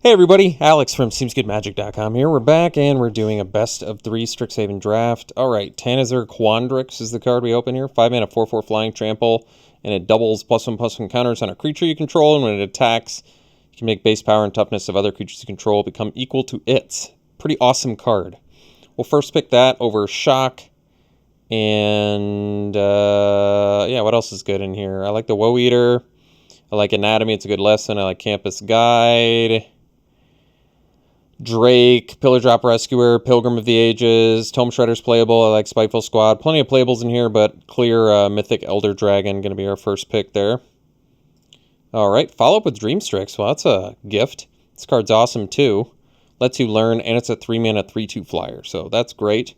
Hey everybody, Alex from SeemsGoodMagic.com here. We're back and we're doing a best of 3 Strixhaven draft. Alright, Tanazir Quandrix is the card we open here. 5 mana, 4/4 flying trample, and it doubles +1/+1 counters on a creature you control, and when it attacks, you can make base power and toughness of other creatures you control become equal to its. Pretty awesome card. We'll first pick that over Shock, and yeah, what else is good in here? I like the Woe Eater. I like Anatomy, it's a good lesson. I like Campus Guide. Drake, Pillar Drop Rescuer, Pilgrim of the Ages, Tome Shredder's playable. I like Spiteful Squad. Plenty of playables in here, but clear Mythic Elder Dragon going to be our first pick there. Alright, follow up with Dream Strix. Well, that's a gift. This card's awesome too. Lets you learn, and it's a 3 mana 3/2 flyer, so that's great.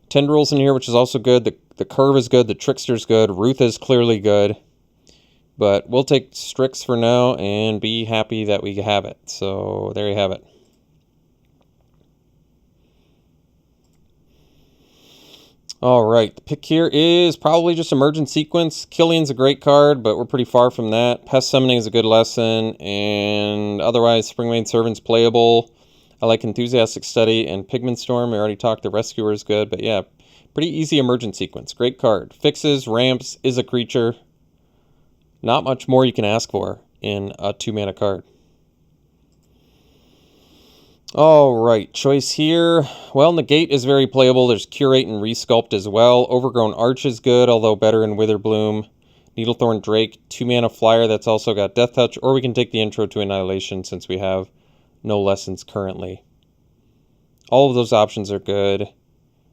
Tendrils in here, which is also good. The Curve is good. The Trickster's good. Ruth is clearly good. But we'll take Strix for now and be happy that we have it. So there you have it. Alright, the pick here is probably just Emergent Sequence. Killian's a great card, but we're pretty far from that. Pest Summoning is a good lesson, and otherwise Springmane Servant's playable. I like Enthusiastic Study and Pigment Storm. I already talked, the Rescuer is good, but yeah, pretty easy Emergent Sequence. Great card. Fixes, ramps, is a creature. Not much more you can ask for in a 2-mana card. Alright, choice here. Well, Negate is very playable. There's Curate and Resculpt as well. Overgrown Arch is good, although better in Witherbloom. Needlethorn Drake, 2 mana flyer that's also got Death Touch, or we can take the Intro to Annihilation since we have no lessons currently. All of those options are good.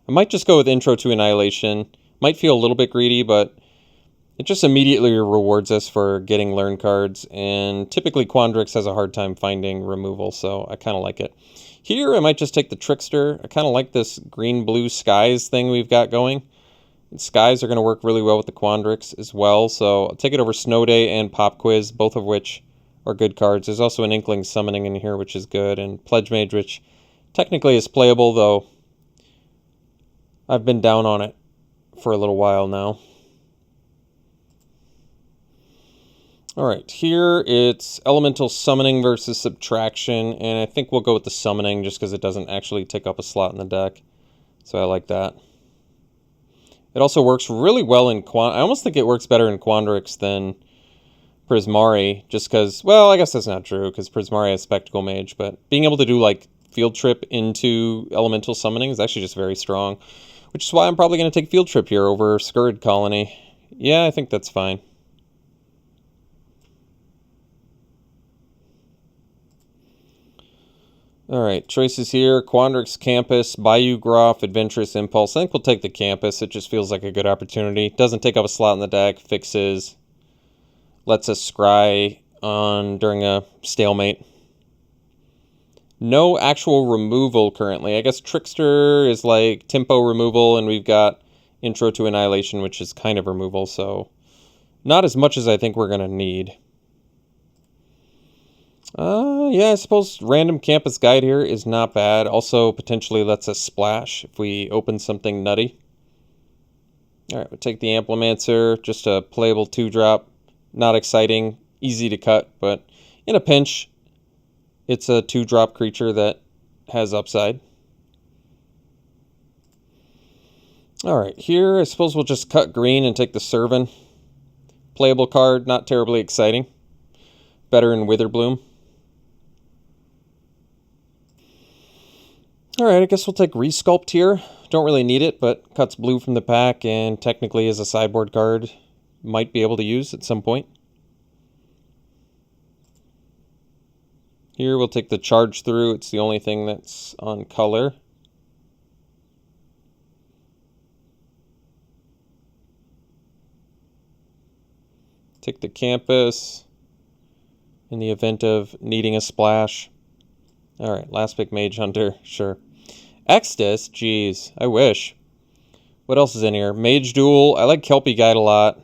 I might just go with Intro to Annihilation. Might feel a little bit greedy, but it just immediately rewards us for getting learn cards, and typically Quandrix has a hard time finding removal, so I kind of like it. Here, I might just take the Trickster. I kind of like this green-blue skies thing we've got going. And skies are going to work really well with the Quandrix as well, so I'll take it over Snow Day and Pop Quiz, both of which are good cards. There's also an Inkling Summoning in here, which is good, and Pledge Mage, which technically is playable, though I've been down on it for a little while now. Alright, here it's Elemental Summoning versus Subtraction, and I think we'll go with the Summoning just because it doesn't actually take up a slot in the deck. So I like that. It also works really well in I almost think it works better in Quandrix than Prismari, just because, well, I guess that's not true, because Prismari has Spectacle Mage, but being able to do, like, Field Trip into Elemental Summoning is actually just very strong, which is why I'm probably going to take Field Trip here over Scurrid Colony. Yeah, I think that's fine. Alright, choices here. Quandrix, Campus, Bayou Groff, Adventurous Impulse. I think we'll take the Campus. It just feels like a good opportunity. Doesn't take up a slot in the deck. Fixes. Lets us scry on during a stalemate. No actual removal currently. I guess Trickster is like tempo removal, and we've got Intro to Annihilation, which is kind of removal, so not as much as I think we're going to need. Yeah, I suppose Random Campus Guide here is not bad. Also, potentially lets us splash if we open something nutty. Alright, we'll take the Amplimancer, just a playable 2-drop. Not exciting, easy to cut, but in a pinch, it's a 2-drop creature that has upside. Alright, here I suppose we'll just cut green and take the Servant. Playable card, not terribly exciting. Better in Witherbloom. Alright, I guess we'll take Resculpt here. Don't really need it, but cuts blue from the pack and technically is a sideboard card. Might be able to use at some point. Here we'll take the Charge Through. It's the only thing that's on color. Take the Campus in the event of needing a splash. Alright, last pick Mage Hunter, sure. Extus, geez, I wish. What else is in here? Mage Duel, I like Kelpie Guide a lot.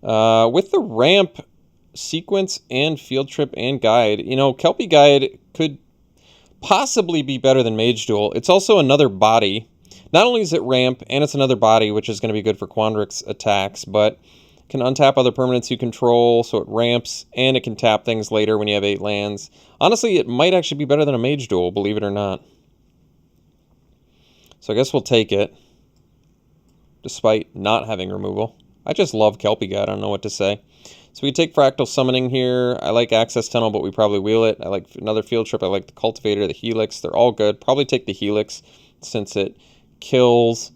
With the ramp, Sequence, and Field Trip, and Guide, you know, Kelpie Guide could possibly be better than Mage Duel. It's also another body. Not only is it ramp, and it's another body, which is going to be good for Quandrix attacks, but Can untap other permanents you control, so it ramps, and it can tap things later when you have 8 lands. Honestly, it might actually be better than a Mage Duel, believe it or not. So I guess we'll take it, despite not having removal. I just love Kelpie Guide, I don't know what to say. So we take Fractal Summoning here. I like Access Tunnel, but we probably wheel it. I like another Field Trip. I like the Cultivator, the Helix. They're all good. Probably take the Helix, since it kills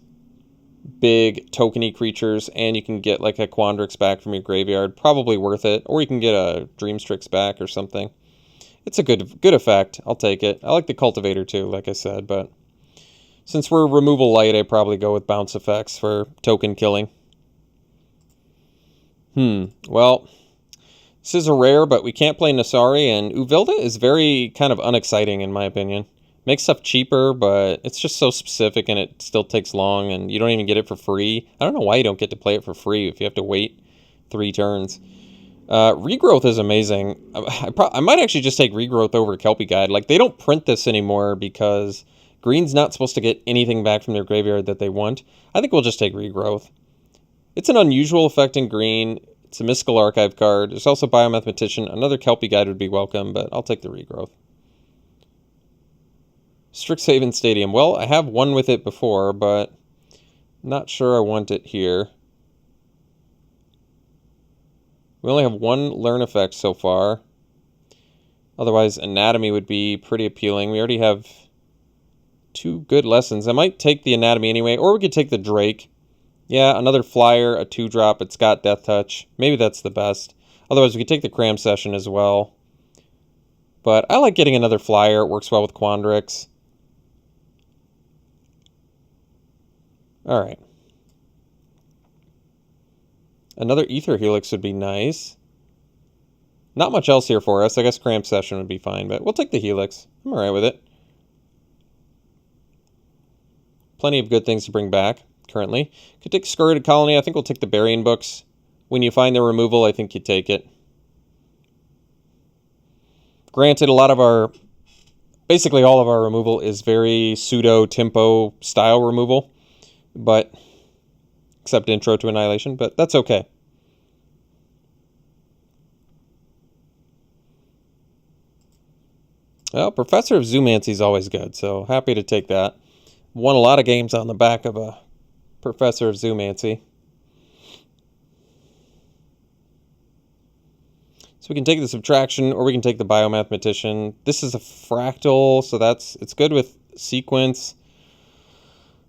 big tokeny creatures, and you can get like a Quandrix back from your graveyard. Probably worth it. Or you can get a Dreamstrix back or something. It's a good effect. I'll take it. I like the Cultivator too, like I said, but since we're removal light, I probably go with bounce effects for token killing. Well, this is a rare, but we can't play Nasari, and Uvilda is very kind of unexciting in my opinion. Makes stuff cheaper, but it's just so specific and it still takes long, and you don't even get it for free. I don't know why you don't get to play it for free if you have to wait 3 turns. Regrowth is amazing. I might actually just take Regrowth over Kelpie Guide. Like, they don't print this anymore because green's not supposed to get anything back from their graveyard that they want. I think we'll just take Regrowth. It's an unusual effect in green. It's a Mystical Archive card. There's also Biomathematician. Another Kelpie Guide would be welcome, but I'll take the Regrowth. Strixhaven Stadium. Well, I have one with it before, but not sure I want it here. We only have 1 learn effect so far. Otherwise, Anatomy would be pretty appealing. We already have 2 good lessons. I might take the Anatomy anyway, or we could take the Drake. Yeah, another Flyer, a 2-drop. It's got Death Touch. Maybe that's the best. Otherwise, we could take the Cram Session as well. But I like getting another Flyer. It works well with Quandrix. All right. Another Ether Helix would be nice. Not much else here for us. I guess Cram Session would be fine, but we'll take the Helix. I'm all right with it. Plenty of good things to bring back currently. Could take Skirted Colony. I think we'll take the Burying Books. When you find the removal, I think you take it. Granted, a lot of our, basically all of our removal is very pseudo-tempo style removal, but except Intro to Annihilation, but that's okay. Well, Professor of Zoomancy is always good, so happy to take that. Won a lot of games on the back of a Professor of Zoomancy. So we can take the Subtraction, or we can take the Biomathematician. This is a Fractal, so it's good with Sequence.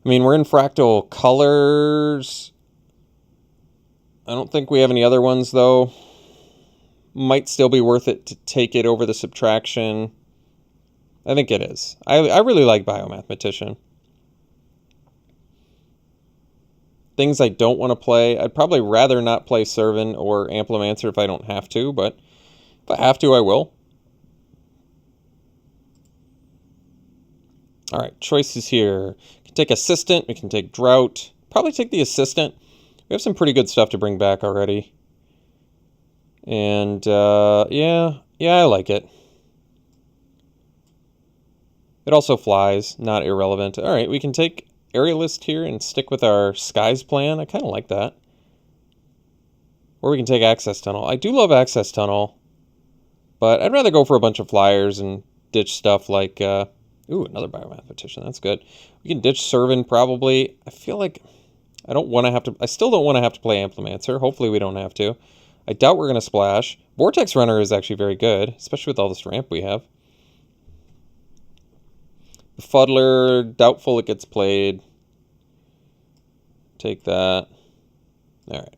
I mean, we're in Fractal colors. I don't think we have any other ones, though. Might still be worth it to take it over the Subtraction. I think it is. I really like Biomathematician. Things I don't want to play. I'd probably rather not play Servant or Amplimancer if I don't have to, but if I have to, I will. All right, choices here. We can take Assistant. We can take Drought. Probably take the Assistant. We have some pretty good stuff to bring back already. And, yeah, I like it. It also flies, not irrelevant. All right, we can take Aerialist here and stick with our Skies plan. I kind of like that. Or we can take Access Tunnel. I do love Access Tunnel, but I'd rather go for a bunch of Flyers and ditch stuff like, ooh, another Biomathematician. That's good. We can ditch Servant probably. I feel like I still don't want to have to play Amplimancer. Hopefully we don't have to. I doubt we're going to splash. Vortex Runner is actually very good, especially with all this ramp we have. Fuddler, doubtful it gets played. Take that. All right.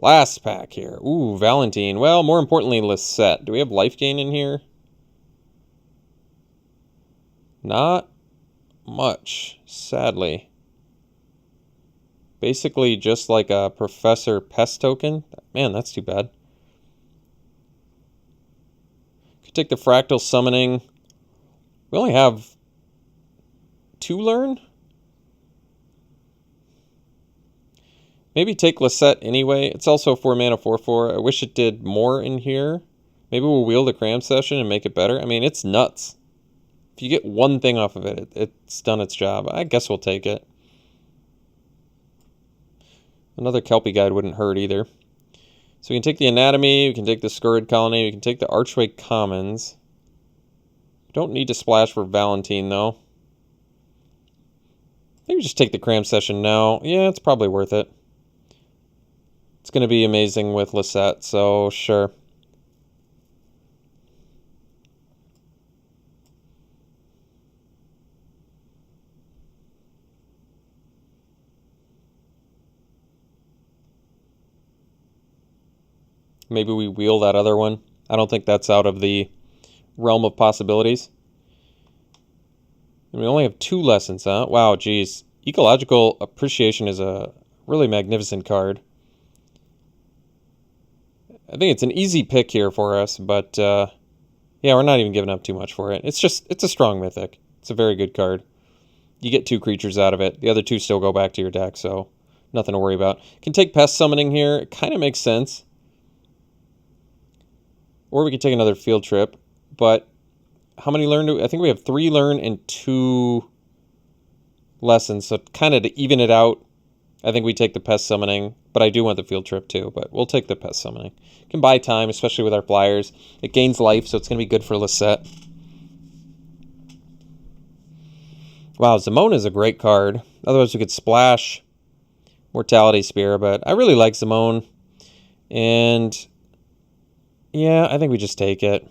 Last pack here. Ooh, Valentine. Well, more importantly, Lisette. Do we have life gain in here? Not much, sadly. Basically just like a Professor Pest token. Man, that's too bad. Could take the Fractal Summoning. We only have 2 learn? Maybe take Lisette anyway. It's also 4 mana 4/4. I wish it did more in here. Maybe we'll wheel the Cram Session and make it better. I mean, it's nuts. If you get one thing off of it, it's done its job. I guess we'll take it. Another Kelpie Guide wouldn't hurt either. So we can take the Anatomy, we can take the Scurrid Colony, we can take the Archway Commons. Don't need to splash for Valentine, though. Maybe just take the Cram Session now. Yeah, it's probably worth it. It's going to be amazing with Lisette, so sure. Maybe we wheel that other one. I don't think that's out of the realm of possibilities. And we only have 2 lessons, huh? Wow, geez. Ecological Appreciation is a really magnificent card. I think it's an easy pick here for us, but yeah, we're not even giving up too much for it. It's a strong mythic. It's a very good card. You get 2 creatures out of it. The other 2 still go back to your deck, so nothing to worry about. Can take Pest Summoning here. It kind of makes sense. Or we could take another Field Trip, but how many learn do I think we have 3 learn and 2 lessons, so kind of to even it out, I think we take the Pest Summoning, but I do want the Field Trip too, but we'll take the Pest Summoning. Can buy time, especially with our Flyers. It gains life, so it's going to be good for Lisette. Wow, Zimone is a great card. Otherwise, we could splash Mortality Spear, but I really like Zimone. And yeah, I think we just take it.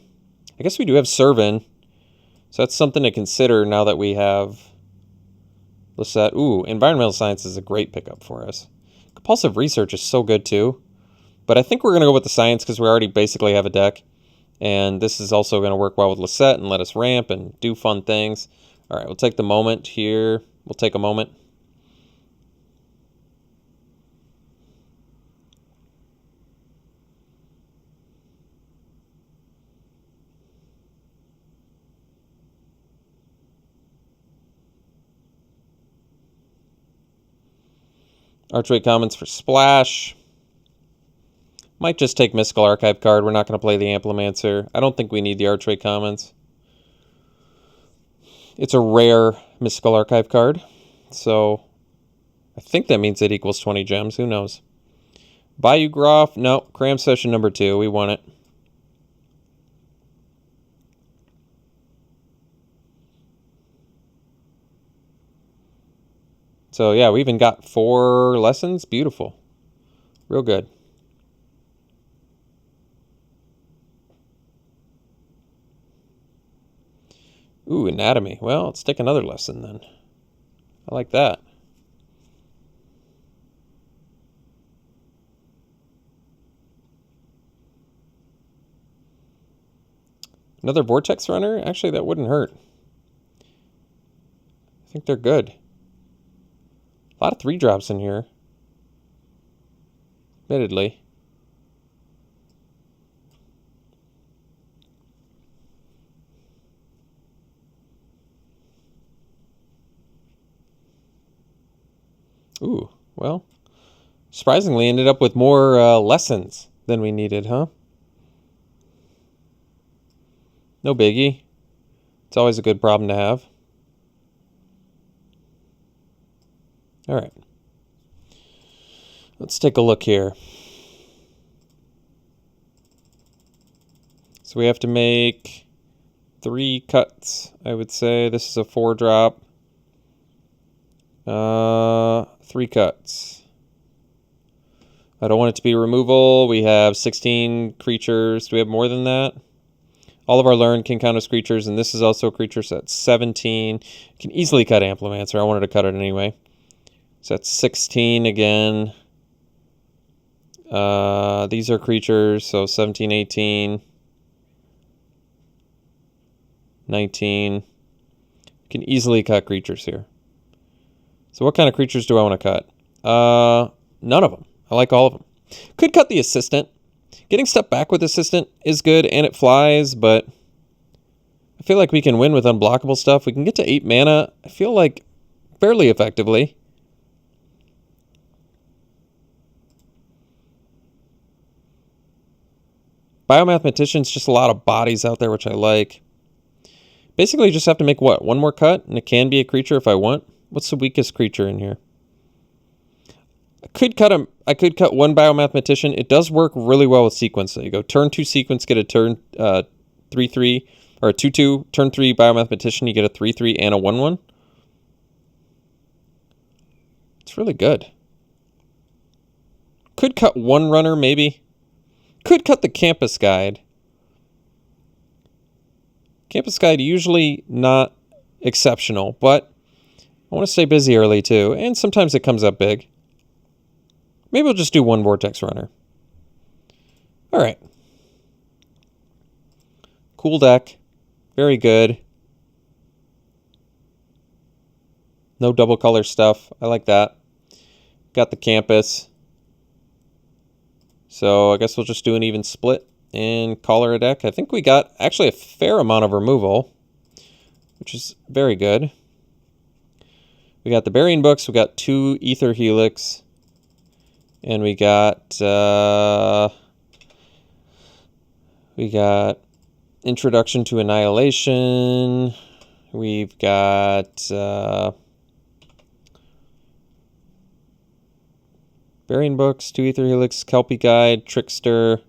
I guess we do have Servan, so that's something to consider now that we have Lisette. Ooh, Environmental Science is a great pickup for us. Compulsive Research is so good too. But I think we're going to go with the Science because we already basically have a deck. And this is also going to work well with Lisette and let us ramp and do fun things. All right, we'll take the moment here. We'll take a moment. Archway Commons for Splash. Might just take Mystical Archive card. We're not going to play the Amplimancer. I don't think we need the Archway Commons. It's a rare Mystical Archive card. So I think that means it equals 20 gems. Who knows? Bayou Groff. No. Cram Session number 2. We want it. So yeah, we even got 4 lessons. Beautiful. Real good. Ooh, Anatomy. Well, let's take another lesson then. I like that. Another Vortex Runner? Actually, that wouldn't hurt. I think they're good. A lot of 3-drops in here. Admittedly. Ooh, well, surprisingly ended up with more lessons than we needed, huh? No biggie. It's always a good problem to have. All right. Let's take a look here. So we have to make 3 cuts, I would say. This is a 4-drop. 3 cuts. I don't want it to be removal. We have 16 creatures. Do we have more than that? All of our learn can count as creatures, and this is also a creature, so that's 17. You can easily cut Amplimancer. I wanted to cut it anyway. So that's 16 again. These are creatures, so 17, 18, 19. You can easily cut creatures here. So what kind of creatures do I want to cut? None of them. I like all of them. Could cut the Assistant. Getting Step Back with Assistant is good, and it flies, but I feel like we can win with unblockable stuff. We can get to 8 mana, I feel like, fairly effectively. Biomathematician's just a lot of bodies out there, which I like. Basically, you just have to make, what, 1 more cut? And it can be a creature if I want. What's the weakest creature in here? could cut him. I could cut one Biomathematician. It does work really well with sequence. So you go turn 2 sequence, get a turn 3/3 or a 2/2. Turn 3 Biomathematician, you get a 3/3 and a 1/1. It's really good. Could cut one runner maybe. Could cut the Campus Guide. Campus Guide usually not exceptional, but I want to stay busy early too, and sometimes it comes up big. Maybe we'll just do one Vortex Runner. All right. Cool deck. Very good. No double color stuff. I like that. Got the Campus. So I guess we'll just do an even split and call her a deck. I think we got actually a fair amount of removal, which is very good. We got the Burying Books. We got 2 Ether Helix. And we got Introduction to Annihilation. We've got Burying Books, 2 Ether Helix, Kelpie Guide, Trickster.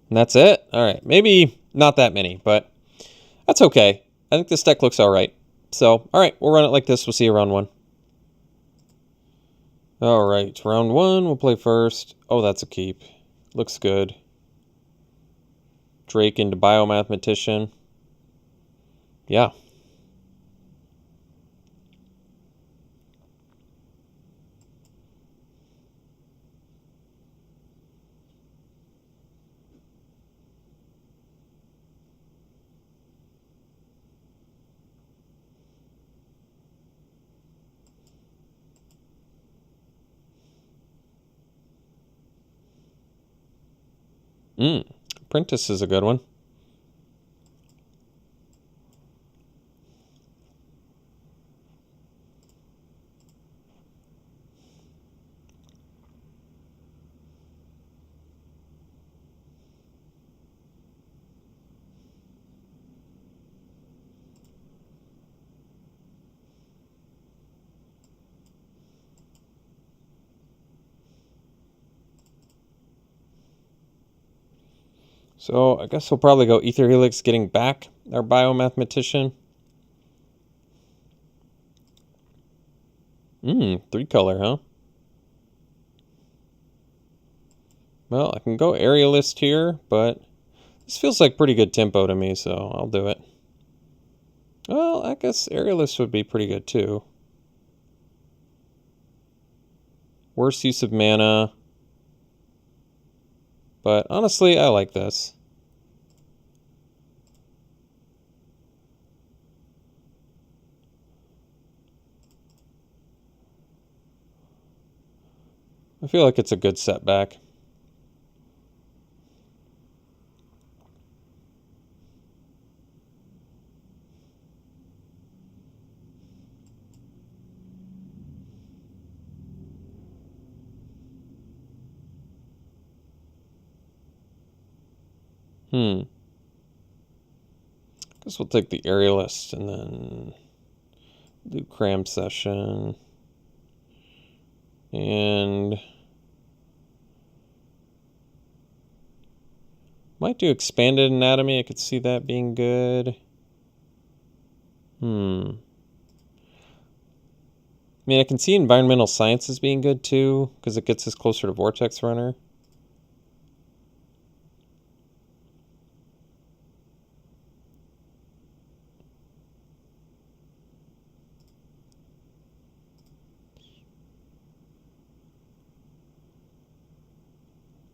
And that's it. All right. Maybe not that many, but that's okay. I think this deck looks all right. So, all right. We'll run it like this. We'll see you round 1. All right. Round 1. We'll play first. Oh, that's a keep. Looks good. Drake into Biomathematician. Yeah. Apprentice is a good one. So I guess we'll probably go Ether Helix getting back our Biomathematician. 3 color, huh? Well, I can go Aerialist here, but this feels like pretty good tempo to me, so I'll do it. Well, I guess Aerialist would be pretty good too. Worst use of mana. But honestly, I like this. I feel like it's a good setback. Guess we'll take the Aerialist and then do Cram Session. And might do Expanded Anatomy. I could see that being good. I mean, I can see Environmental Sciences being good too, because it gets us closer to Vortex Runner.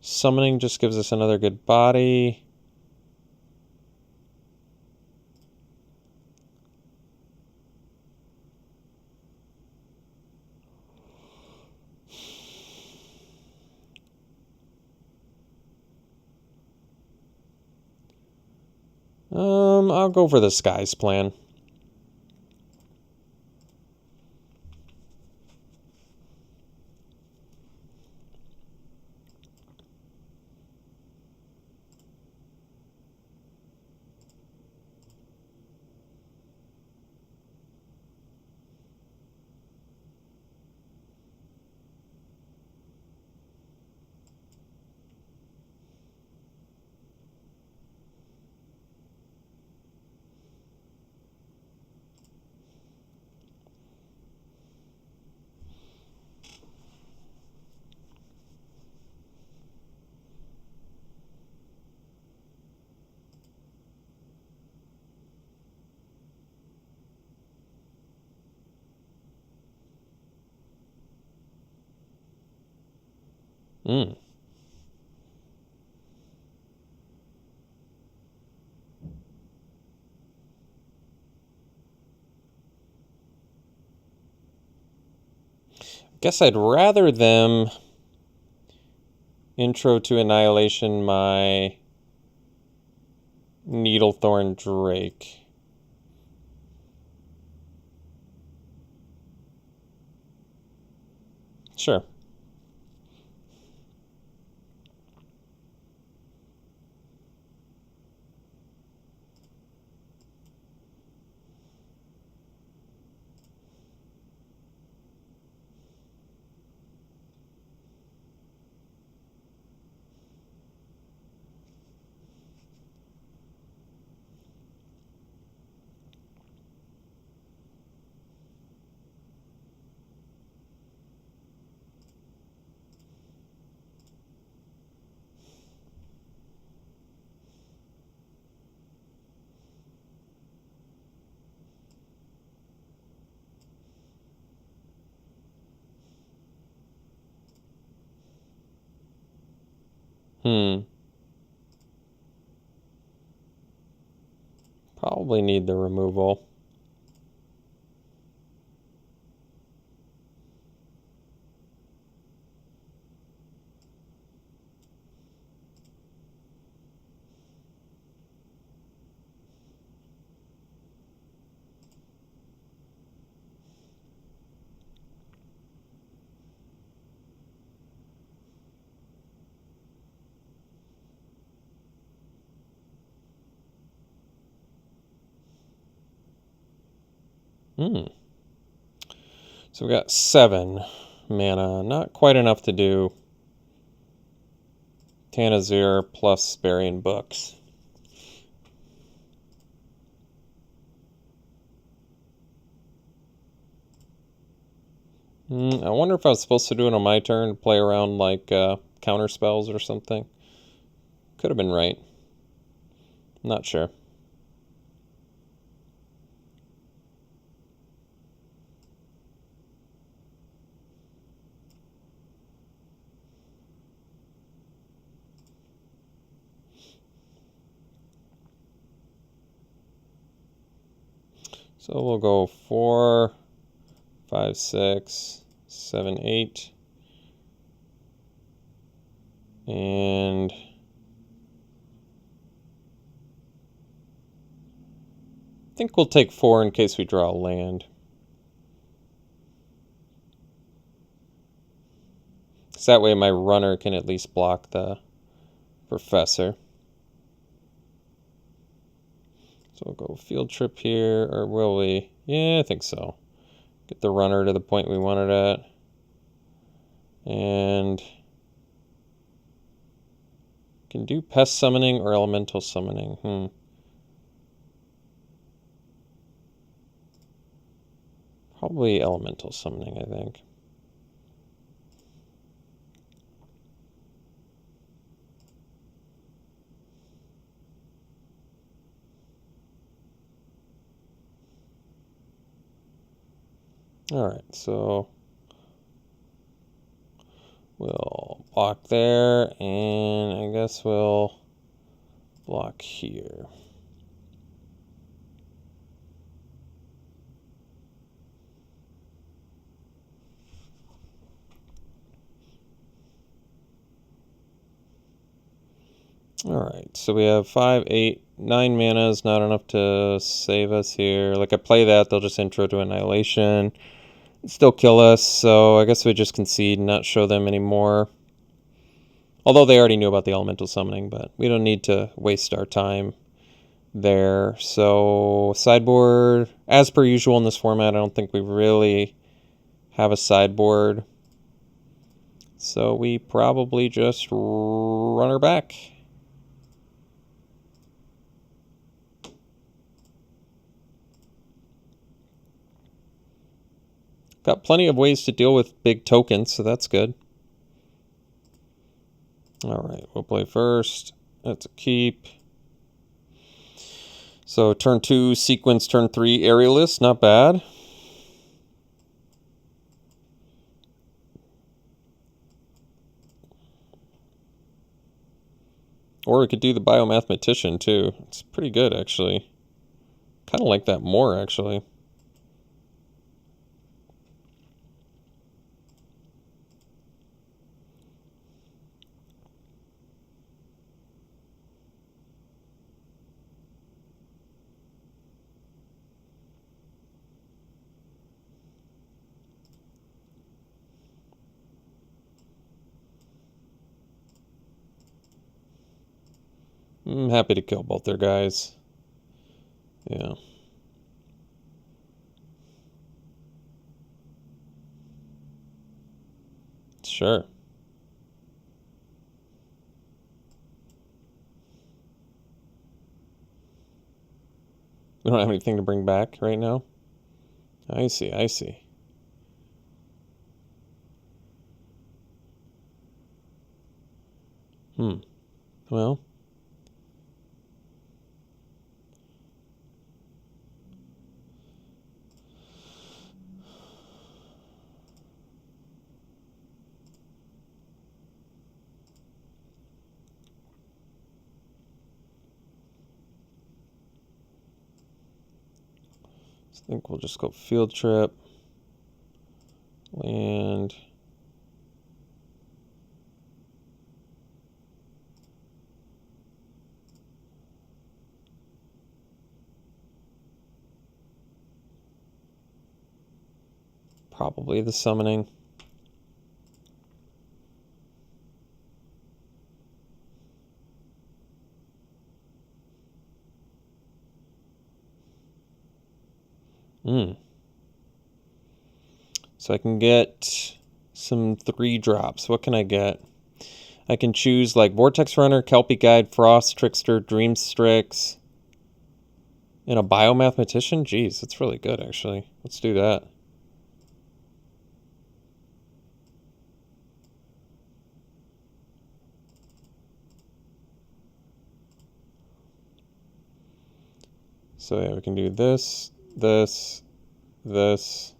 Summoning just gives us another good body. I'll go for the Skies plan. Hmm. Guess I'd rather them intro to Annihilation my Needlethorn Drake. Sure. Probably need the removal. So we got 7 mana. Not quite enough to do Tanazir plus Burying Books. I wonder if I was supposed to do it on my turn, play around like counter spells or something. Could have been right. Not sure. So we'll go 4, 5, 6, 7, 8. And I think we'll take 4 in case we draw a land. So that way my runner can at least block the Professor. So we'll go Field Trip here, or will we? Yeah, I think so. Get the runner to the point we want it at. And can do Pest Summoning or Elemental Summoning. Probably Elemental Summoning, I think. Alright, so we'll block there, and I guess we'll block here. Alright, so we have 5, 8, 9 mana is not enough to save us here. Like I play that, they'll just intro to Annihilation. Still kill us, so I guess we just concede and not show them anymore. Although they already knew about the Elemental Summoning, but we don't need to waste our time there. So sideboard, as per usual in this format, I don't think we really have a sideboard. So we probably just run her back. Got plenty of ways to deal with big tokens, so that's good. Alright, we'll play first. That's a keep. So turn 2, sequence, turn 3, Aerialist, not bad. Or we could do the Biomathematician too. It's pretty good, actually. Kind of like that more, actually. I'm happy to kill both their guys. Yeah. Sure. We don't have anything to bring back right now? I see, I see. Well. I think we'll just go field trip. Land. Probably the summoning. So I can get some 3-drops. What can I get? I can choose like Vortex Runner, Kelpie Guide, Frost, Trickster, Dream Strix, and a Biomathematician? Jeez, that's really good, actually. Let's do that. So yeah, we can do this, this, this,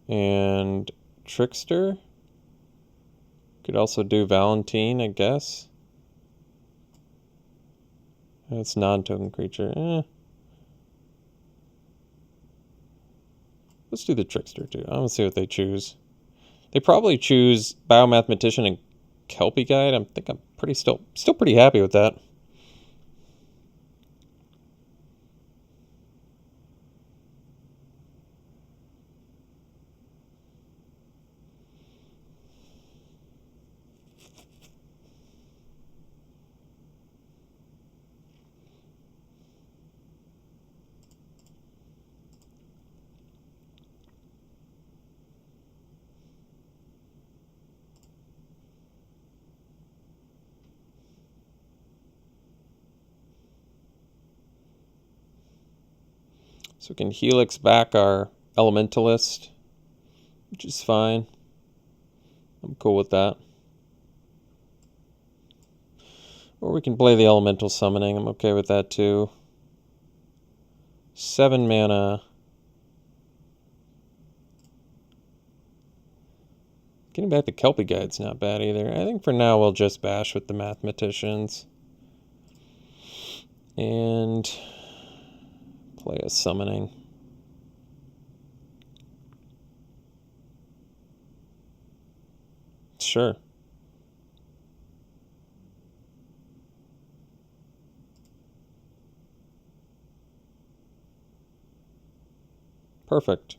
and Trickster. Could also do Valentine, I guess. That's non-token creature. Let's do the Trickster too. I want to see what they choose. They probably choose Biomathematician and Kelpie Guide. I think I'm still pretty happy with that. So we can Helix back our Elementalist, which is fine. I'm cool with that. Or we can play the Elemental Summoning. I'm okay with that too. 7 mana. Getting back to Kelpie Guide's not bad either. I think for now we'll just bash with the Mathematicians. And play a Summoning. Sure. Perfect.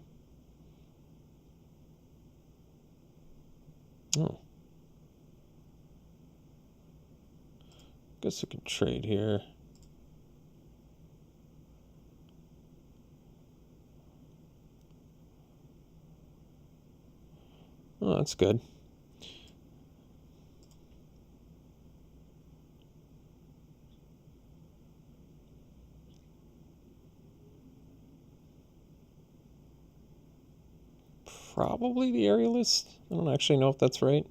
Oh. Guess we can trade here. Oh, that's good. Probably the Aerialist. I don't actually know if that's right.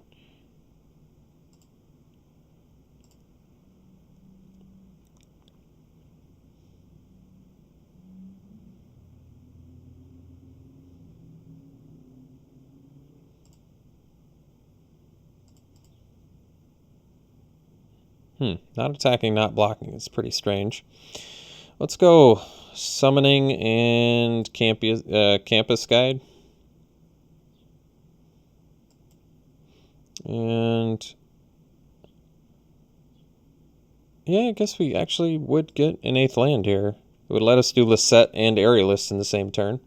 Not attacking, not blocking. It's pretty strange. Let's go summoning and campus guide. And yeah, I guess we actually would get an 8th land here. It would let us do Lisette and Aerialist in the same turn.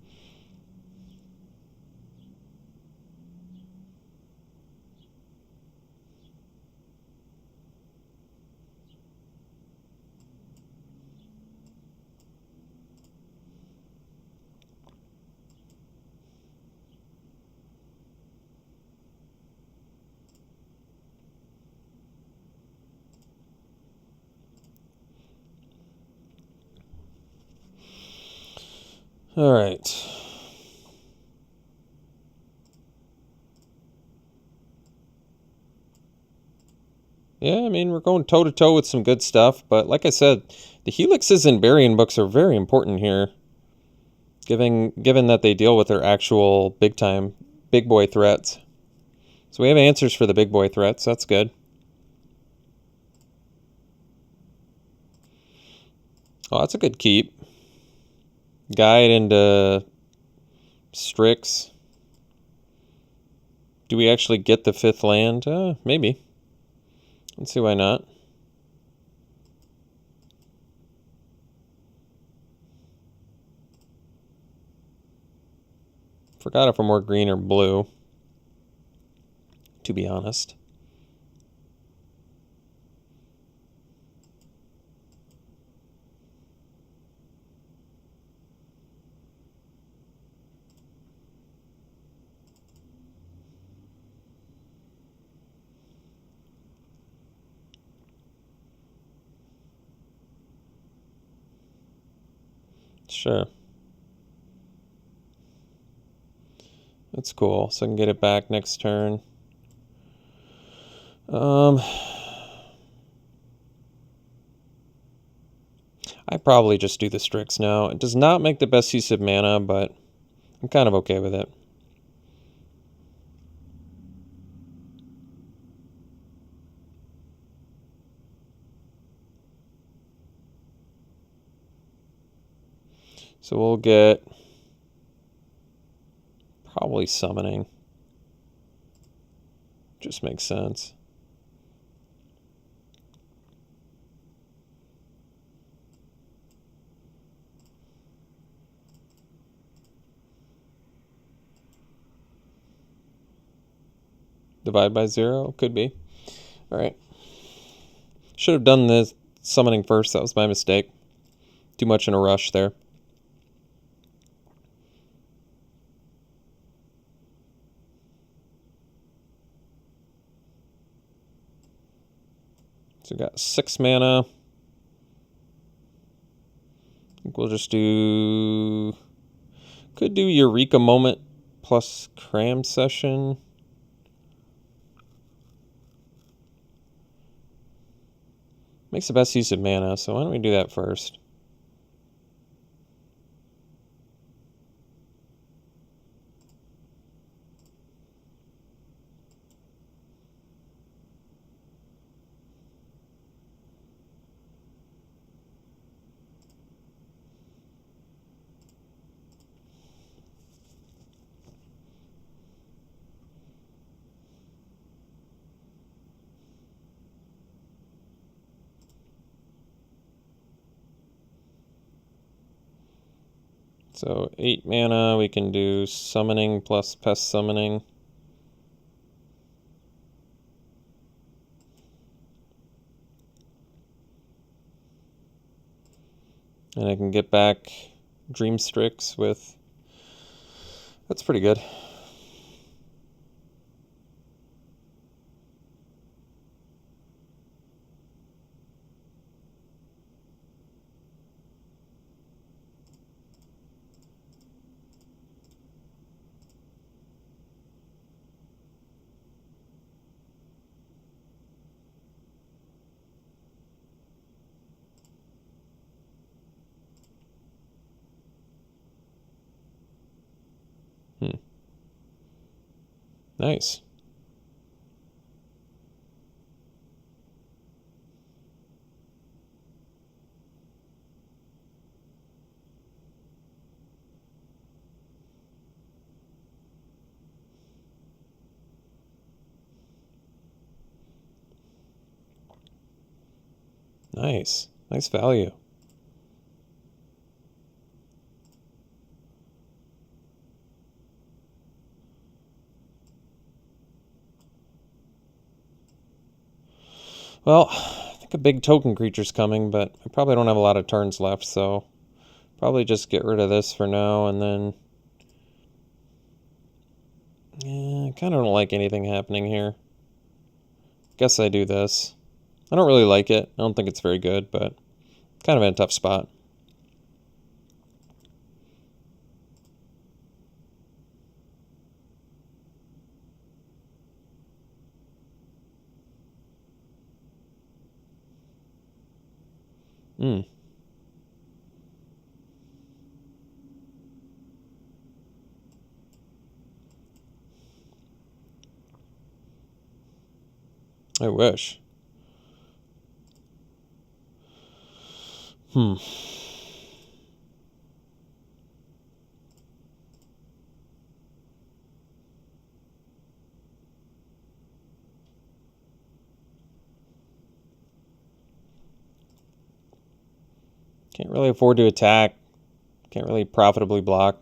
All right. Yeah, I mean, we're going toe-to-toe with some good stuff, but like I said, the Helixes and Burying Books are very important here, given that they deal with their actual big-time, big boy threats. So we have answers for the big boy threats. That's good. Oh, that's a good keep. Guide into Strix. Do we actually get the 5th land? Maybe. Let's see why not. Forgot if we're more green or blue, to be honest. Sure. That's cool. So I can get it back next turn. I probably just do the Strix now. It does not make the best use of mana, but I'm kind of okay with it. So we'll get probably summoning. Just makes sense. Divide by 0? Could be. Alright. Should have done the summoning first. That was my mistake. Too much in a rush there. So we got 6 mana. I think we'll just do... Could do Eureka Moment plus Cram Session. Makes the best use of mana, so why don't we do that first? So 8 mana, we can do Summoning plus Pest Summoning. And I can get back Dream Strix with... That's pretty good. Nice. Nice. Nice value. Well, I think a big token creature's coming, but I probably don't have a lot of turns left, so probably just get rid of this for now, and then... Yeah, I kind of don't like anything happening here. Guess I do this. I don't really like it. I don't think it's very good, but kind of in a tough spot. Hmm. I wish. Hmm. Can't really afford to attack. Can't really profitably block.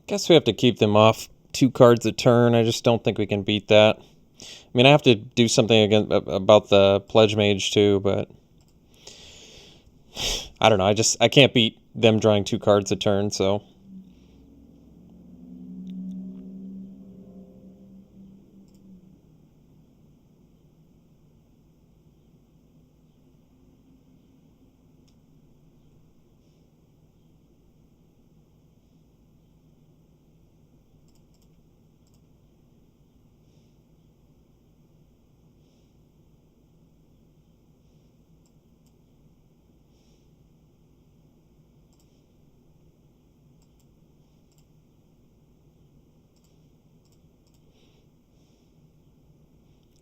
Guess we have to keep them off 2 cards a turn. I just don't think we can beat that. I mean, I have to do something again about the Pledge Mage too, but I don't know. I can't beat them drawing 2 cards a turn, so...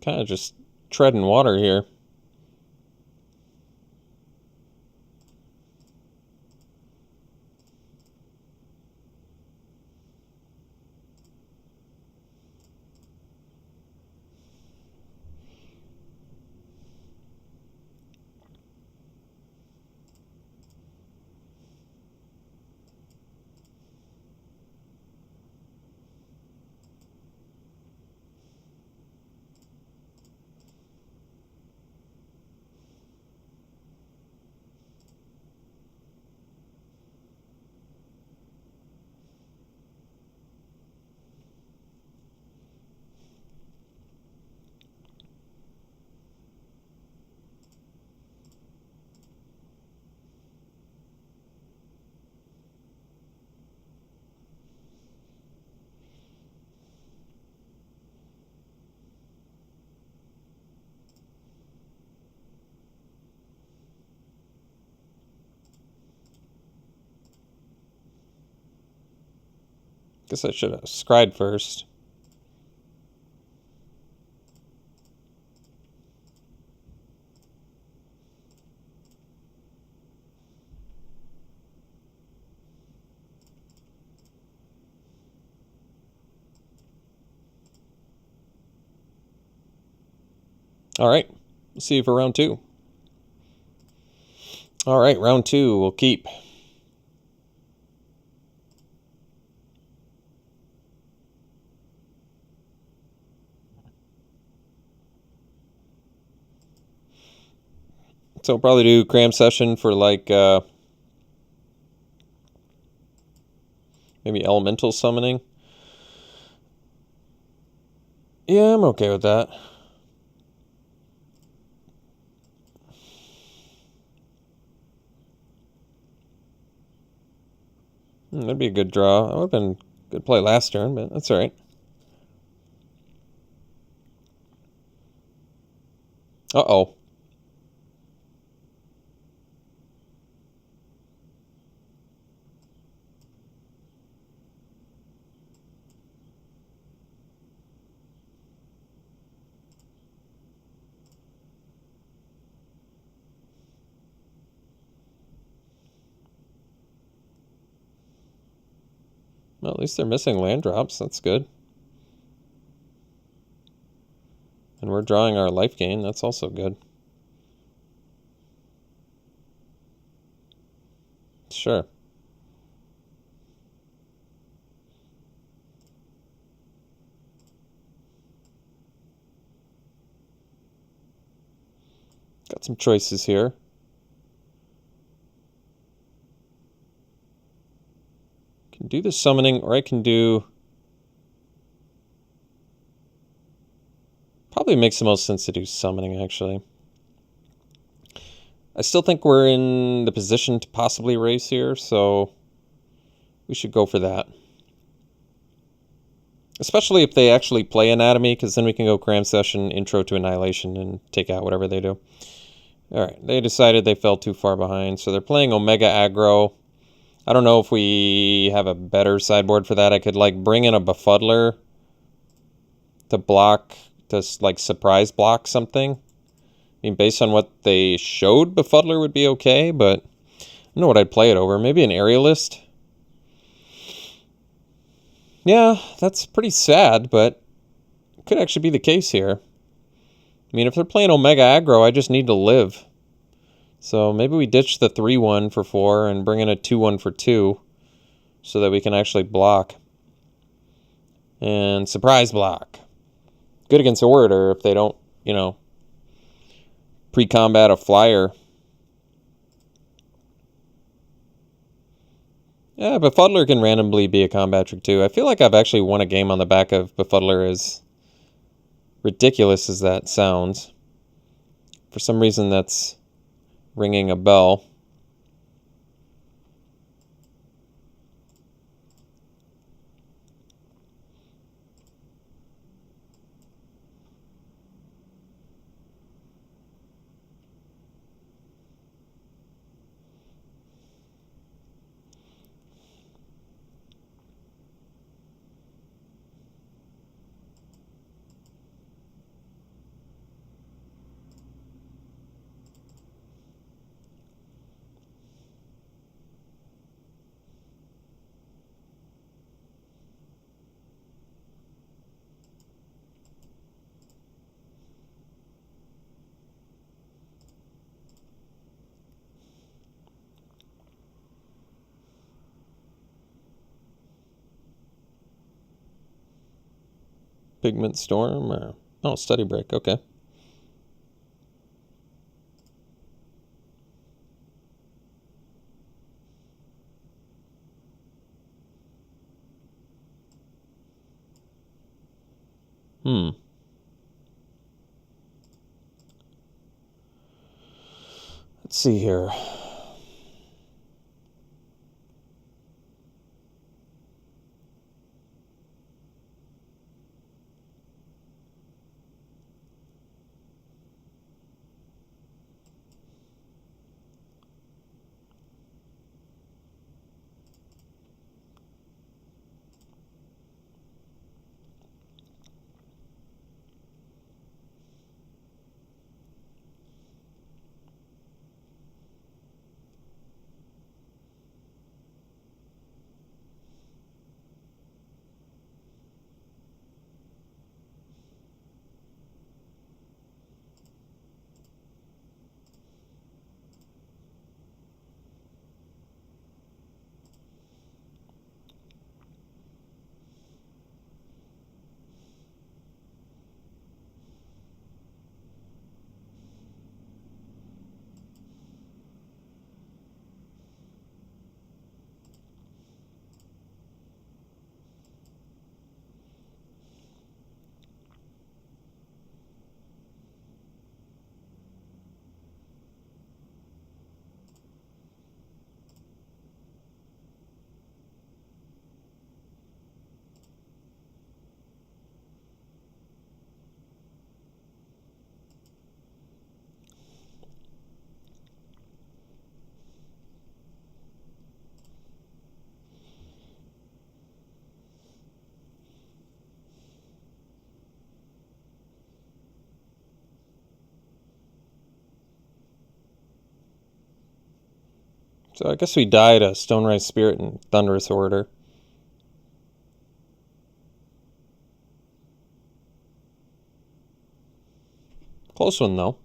Kind of just treading water here. Guess I should have scried first. All right. We'll see you for round 2. All right, round 2. We'll keep. So we'll probably do cram session for like maybe elemental summoning. Yeah, I'm okay with that. That'd be a good draw. That would have been good play last turn, but that's all right. Uh-oh. Well, at least they're missing land drops. That's good. And we're drawing our life gain. That's also good. Sure. Got some choices here. Can do the summoning, or I can do... Probably makes the most sense to do summoning, actually. I still think we're in the position to possibly race here, so we should go for that. Especially if they actually play Anatomy, because then we can go Cram Session, Intro to Annihilation, and take out whatever they do. Alright, they decided they fell too far behind, so they're playing Omega Aggro. I don't know if we have a better sideboard for that. I could, like, bring in a Befuddler to block, to, like, surprise block something. I mean, based on what they showed, Befuddler would be okay, but I don't know what I'd play it over. Maybe an Aerialist? Yeah, that's pretty sad, but it could actually be the case here. I mean, if they're playing Omega Aggro, I just need to live. So maybe we ditch the 3-1 for 4 and bring in a 2-1 for 2 so that we can actually block. And surprise block. Good against Orator if they don't, you know, pre-combat a flyer. Yeah, Befuddler can randomly be a combat trick too. I feel like I've actually won a game on the back of Befuddler, as ridiculous as that sounds. For some reason that's ringing a bell. Pigment Storm, or... Oh, Study Break, okay. Let's see here. So I guess we died a Stonerise Spirit and Thunderous Orator. Close one, though.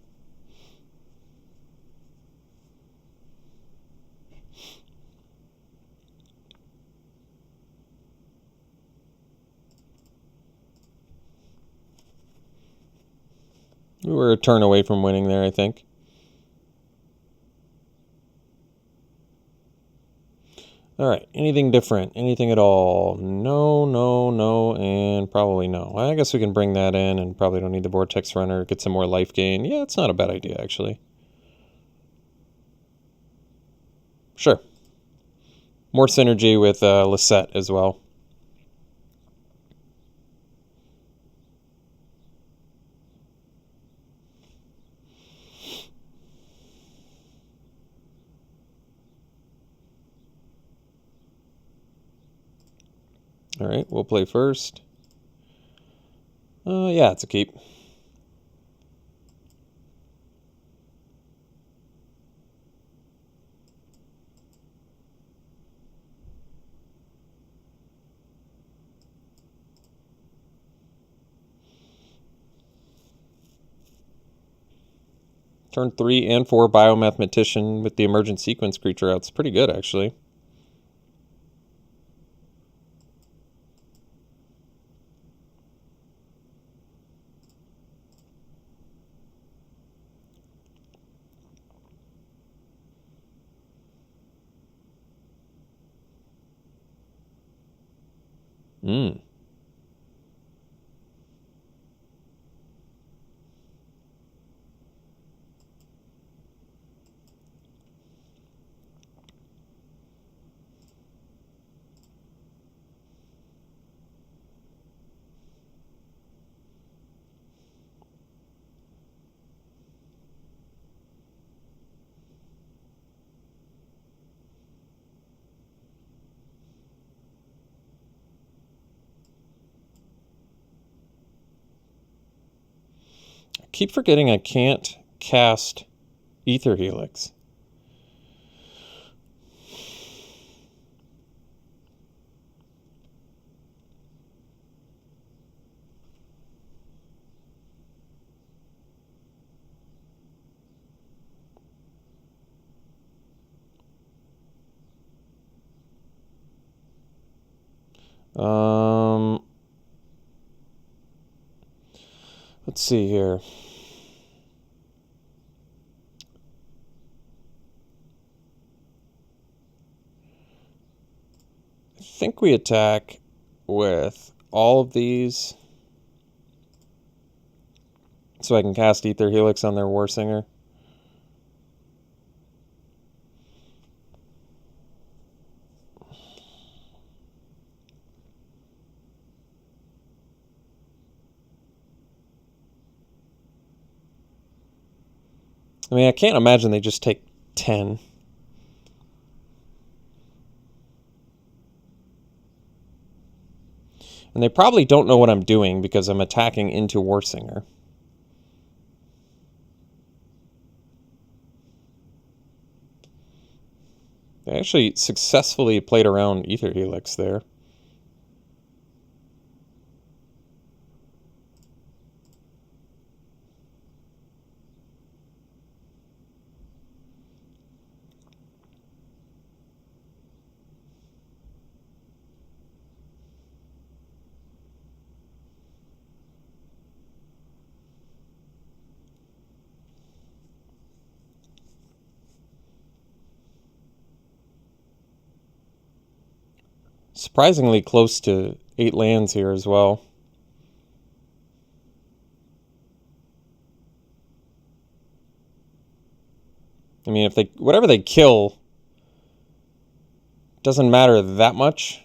We were a turn away from winning there, I think. Alright, anything different? Anything at all? No, no, no, and probably no. I guess we can bring that in and probably don't need the Vortex Runner. Get some more life gain. Yeah, it's not a bad idea, actually. Sure. More synergy with Lisette as well. Alright, we'll play first. Yeah, it's a keep. Turn 3 and 4 Biomathematician with the Emergent Sequence creature out. It's pretty good, actually. I keep forgetting I can't cast Ether Helix. Let's see here. I think we attack with all of these so I can cast Ether Helix on their Warsinger. I mean, I can't imagine they just take 10. And they probably don't know what I'm doing because I'm attacking into Warsinger. They actually successfully played around Ether Helix there. Surprisingly close to 8 lands here as well. I mean, if they whatever they kill doesn't matter that much.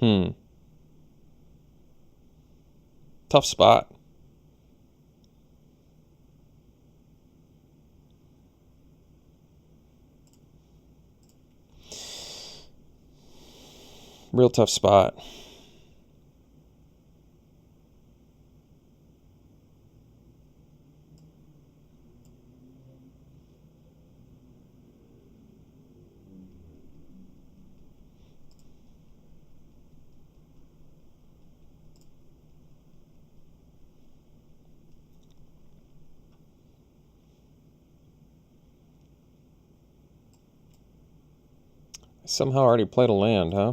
Tough spot. Real tough spot. I somehow already played a land, huh?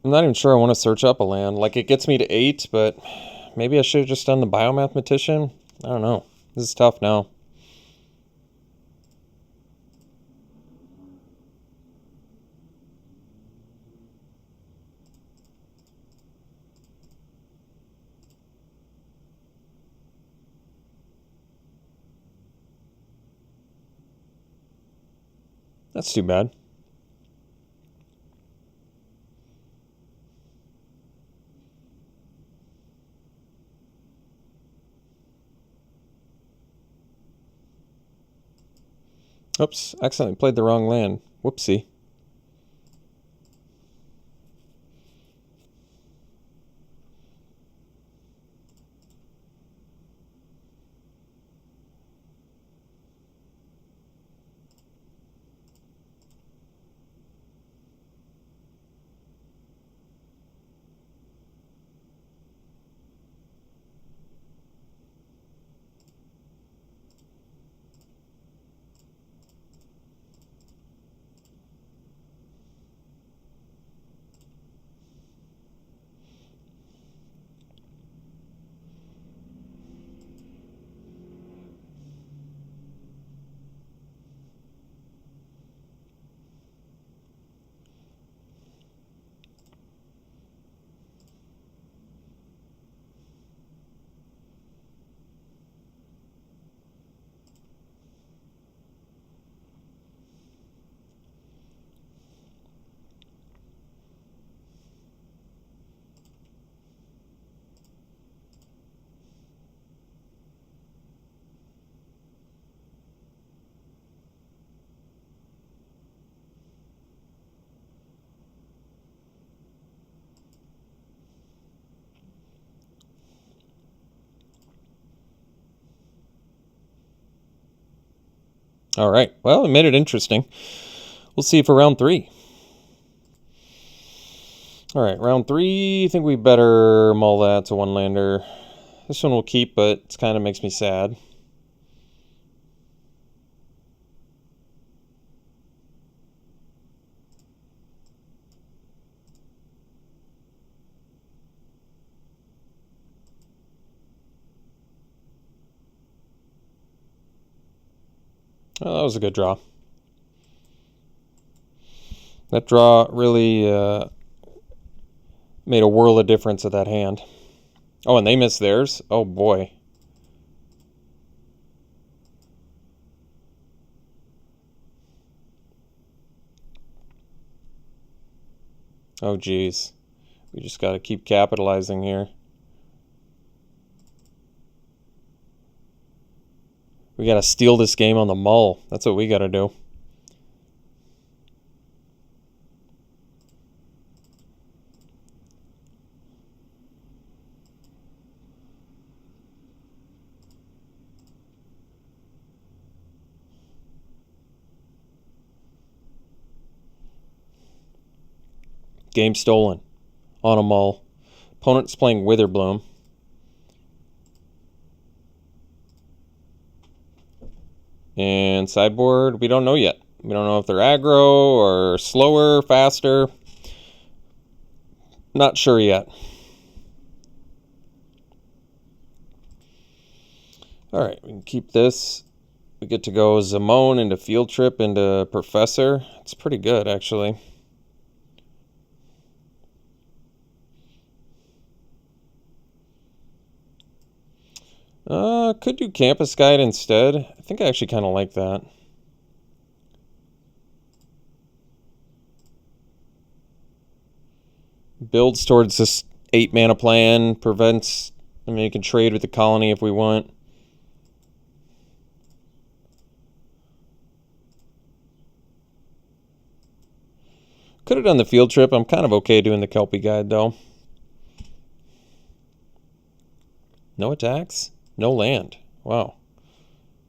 I'm not even sure I want to search up a land. Like, it gets me to 8, but maybe I should have just done the Biomathematician. I don't know. This is tough now. That's too bad. Oops, accidentally played the wrong land. Whoopsie. All right. Well, it made it interesting. We'll see for round 3. All right, round 3. I think we better mull that to one lander. This one will keep, but it kind of makes me sad. Oh, that was a good draw. That draw really made a world of difference at that hand. Oh, and they missed theirs? Oh, boy. Oh, geez. We just got to keep capitalizing here. We got to steal this game on the mull. That's what we got to do. Game stolen on a mull. Opponent's playing Witherbloom. And sideboard, we don't know yet. We don't know if they're aggro or slower, faster. Not sure yet. All right, we can keep this. We get to go Zamone into Field Trip into Professor. It's pretty good, actually. Could do Campus Guide instead. I think I actually kind of like that. Builds towards this 8 mana plan, prevents, I mean, you can trade with the colony if we want. Could have done the field trip. I'm kind of okay doing the Kelpie Guide, though. No attacks? No land. Wow.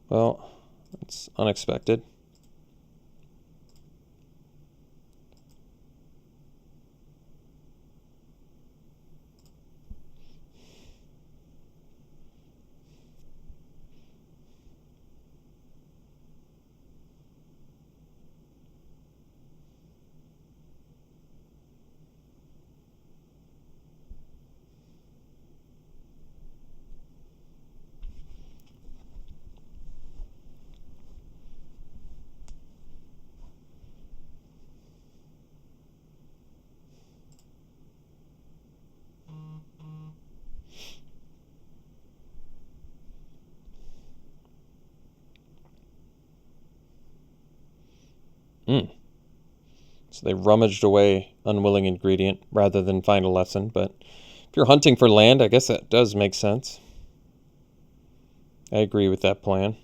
Well, that's unexpected. So they rummaged away unwilling ingredient rather than find a lesson. But if you're hunting for land, I guess that does make sense. I agree with that plan.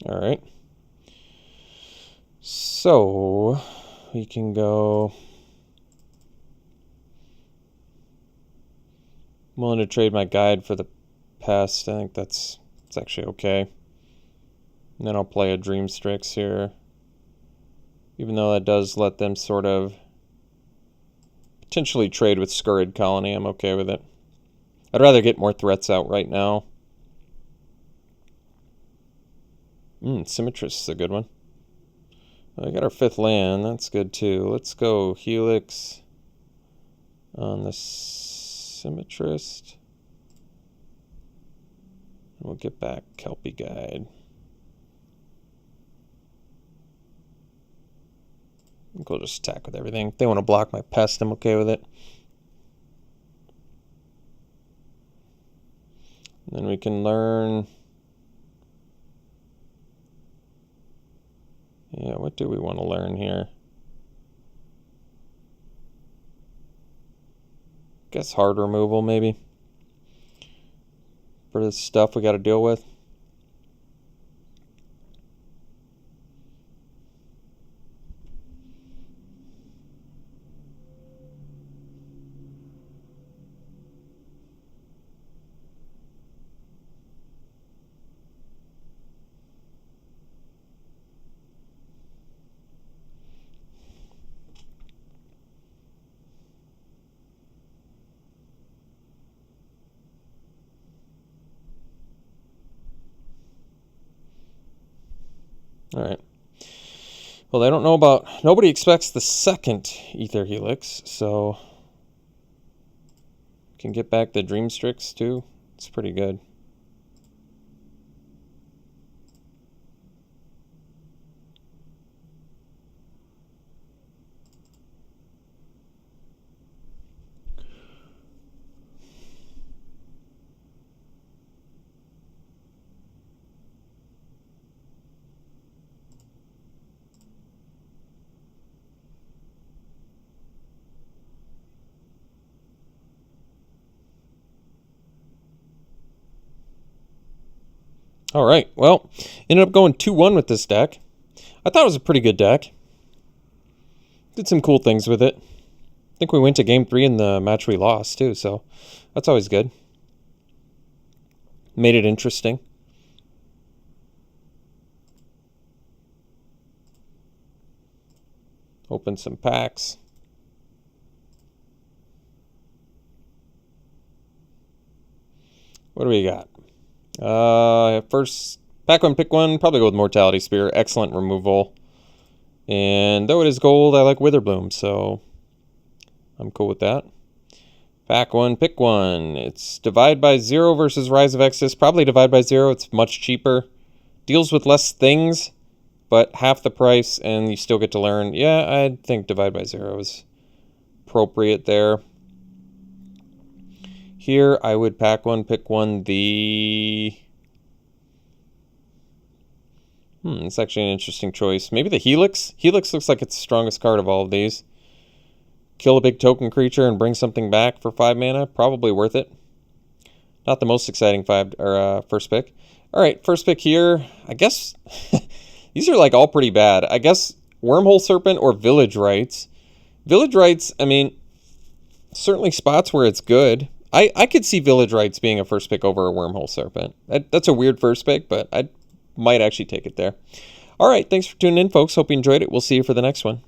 All right. So we can go. I'm willing to trade my guide for the pest. I think that's actually okay. And then I'll play a Dream Strix here. Even though that does let them sort of potentially trade with Scurried Colony, I'm okay with it. I'd rather get more threats out right now. Symmetrist is a good one. We got our 5th land. That's good too. Let's go Helix on the Symmetrist. We'll get back Kelpie Guide. I think we'll just attack with everything. If they want to block my pest, I'm okay with it. And then we can learn. Yeah, what do we want to learn here? Guess hard removal, maybe. For this stuff we got to deal with. All right. Well, they don't know about... Nobody expects the second Ether Helix, so... Can get back the Dream Strix, too. It's pretty good. All right, well, ended up going 2-1 with this deck. I thought it was a pretty good deck. Did some cool things with it. I think we went to Game 3 in the match we lost, too, so that's always good. Made it interesting. Open some packs. What do we got? First, pack one, pick one. Probably go with Mortality Spear. Excellent removal. And though it is gold, I like Witherbloom, so I'm cool with that. Pack one, pick one. It's Divide by Zero versus Rise of Exodus. Probably Divide by Zero. It's much cheaper. Deals with less things, but half the price, and you still get to learn. Yeah, I think Divide by Zero is appropriate there. Here, I would pack one, pick one. It's actually an interesting choice. Maybe the Helix? Helix looks like it's the strongest card of all of these. Kill a big token creature and bring something back for 5 mana. Probably worth it. Not the most exciting first pick. All right, first pick here. I guess these are like all pretty bad. I guess Wormhole Serpent or Village Rites. Village Rites, I mean, certainly spots where it's good. I could see Village Rites being a first pick over a Wormhole Serpent. That's a weird first pick, but I might actually take it there. All right, thanks for tuning in, folks. Hope you enjoyed it. We'll see you for the next one.